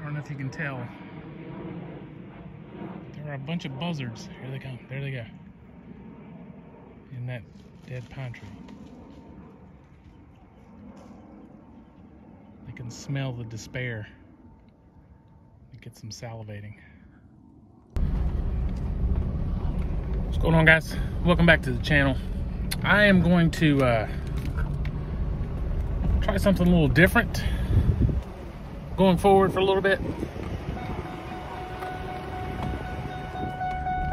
don't know if you can tell. There are a bunch of buzzards. Here they come. There they go. In that dead pine tree. They can smell the despair. It gets them salivating. What's going on, guys? Welcome back to the channel. I am going to try something a little different going forward for a little bit.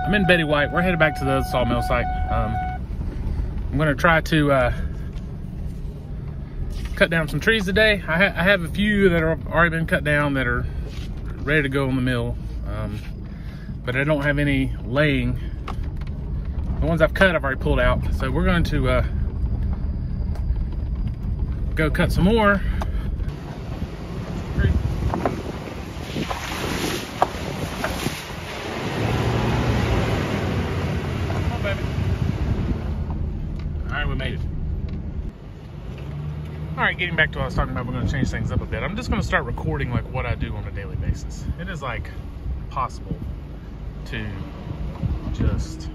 I'm in Betty White. We're headed back to the sawmill site. I'm going to try to cut down some trees today. I have a few that have already been cut down that are ready to go in the mill, but I don't have any laying. The ones I've cut, I've already pulled out. So we're going to go cut some more. Come on, baby. All right, we made it. All right, getting back to what I was talking about, we're going to change things up a bit. I'm just going to start recording like what I do on a daily basis. It is like possible to just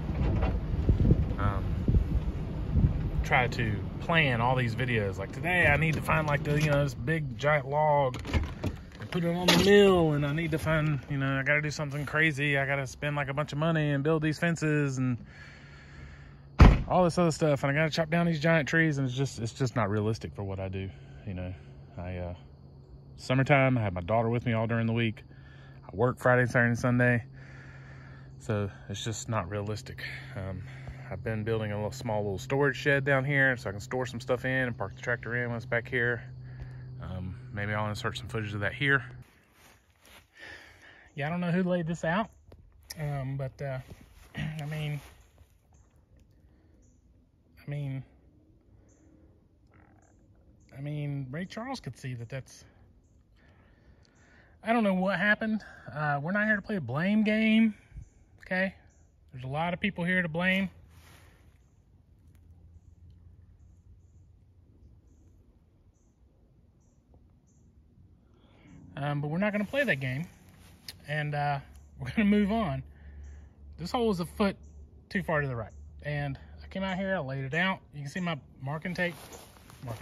try to plan all these videos. Like today, I need to find like the, this big giant log and put it on the mill, and I need to find, I got to do something crazy. I got to spend like a bunch of money and build these fences and all this other stuff, and I got to chop down these giant trees, and it's just not realistic for what I do. Summertime, I have my daughter with me all during the week. I work Friday, Saturday, and Sunday, so it's just not realistic. I've been building a small little storage shed down here so I can store some stuff in and park the tractor in when it's back here. Maybe I'll insert some footage of that here. Yeah, I don't know who laid this out, but I mean, Ray Charles could see that that's, I don't know what happened. We're not here to play a blame game, okay? There's a lot of people here to blame. But we're not going to play that game, and we're going to move on. This hole is a foot too far to the right, and I came out here, I laid it out. You can see my marking tape, I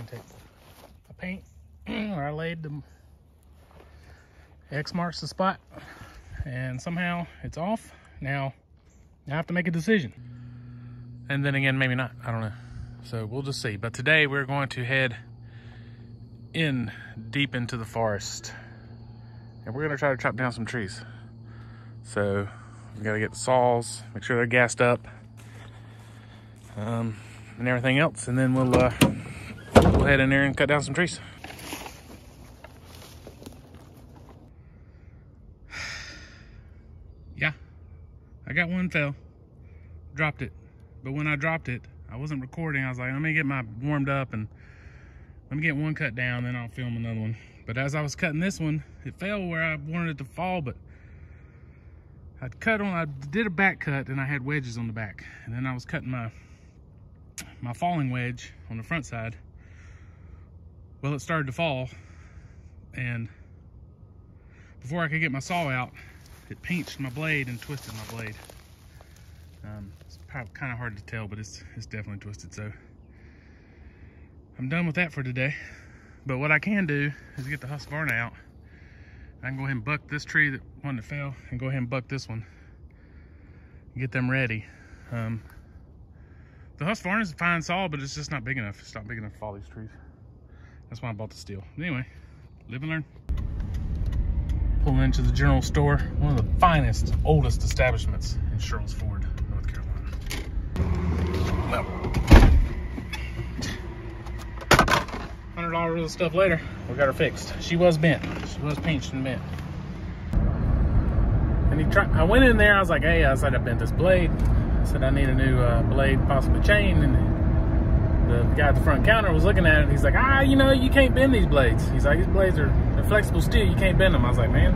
paint where I laid the X marks the spot, and somehow it's off. Now I have to make a decision, and then again, maybe not, I don't know. So we'll just see. But today we're going to head in deep into the forest, and we're gonna try to chop down some trees. So we gotta get the saws, make sure they're gassed up, and everything else, and then we'll head in there and cut down some trees. Yeah, I got one fell, dropped it, but when I dropped it, I wasn't recording. I was like, let me get my warmed up and let me get one cut down, then I'll film another one. But as I was cutting this one, it fell where I wanted it to fall, but I did a back cut, and I had wedges on the back. And then I was cutting my falling wedge on the front side. Well, it started to fall, and before I could get my saw out, it pinched my blade and twisted my blade. It's kind of hard to tell, but it's definitely twisted, so I'm done with that for today. But what I can do is get the Husqvarna out. I can go ahead and buck this tree, that one that fell, and go ahead and buck this one. Get them ready. The Husqvarna is a fine saw, but it's just not big enough. It's not big enough for all these trees. That's why I bought the Stihl. Anyway, live and learn. Pulling into the general store. One of the finest, oldest establishments in Charles Ford, North Carolina. Well, $100 worth of stuff later, we got her fixed. She was bent. She was pinched and bent. And I went in there, I was like, hey, I said I bent this blade. I said I need a new blade, possibly chain. And the guy at the front counter was looking at it. He's like, you can't bend these blades. He's like, these blades are flexible steel. You can't bend them. I was like, man,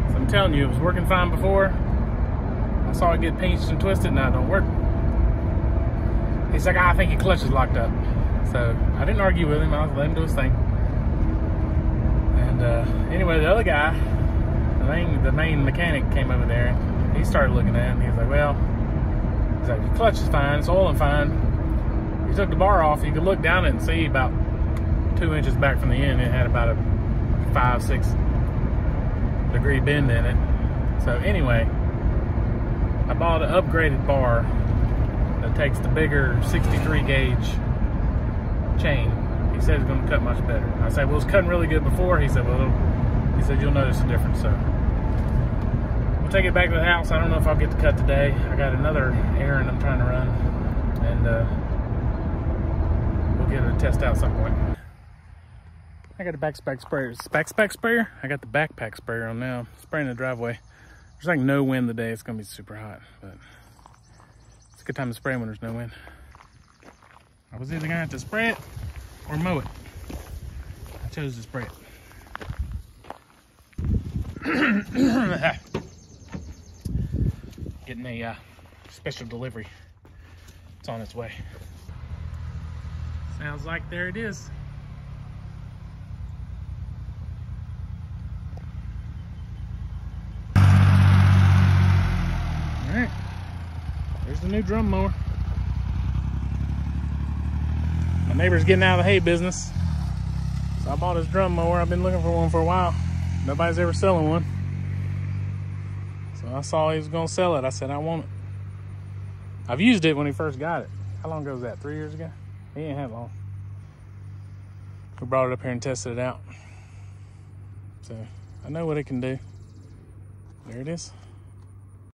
so I'm telling you, it was working fine before. I saw it get pinched and twisted. Now it don't work. He's like, I think your clutch is locked up. So I didn't argue with him. I was letting him do his thing. And anyway, the other guy the main mechanic came over there, and he started looking at it, and he was like, well, he's like, the clutch is fine, it's oiling fine. He took the bar off, you could look down it and see about 2 inches back from the end, it had about a 5-6 degree bend in it. So anyway, I bought an upgraded bar that takes the bigger 63 gauge chain. He said it's going to cut much better. I said, well, it was cutting really good before. He said, well, he said, you'll notice a difference. So we'll take it back to the house. I don't know if I'll get to cut today. I got another errand I'm trying to run, and we'll get it test out at some point. I got a backpack sprayer. Backpack sprayer? I got the backpack sprayer on now. Spraying the driveway. There's like no wind today. It's gonna be super hot, but it's a good time to spray when there's no wind. I was either gonna have to spray it or mow it. I chose to spray it. Getting a special delivery. It's on its way. Sounds like there it is. All right, there's the new drum mower. My neighbor's getting out of the hay business, so I bought his drum mower. I've been looking for one for a while. Nobody's ever selling one. So I saw he was gonna sell it. I said, I want it. I've used it when he first got it. How long ago was that? 3 years ago? He ain't had long. We brought it up here and tested it out. So I know what it can do. There it is.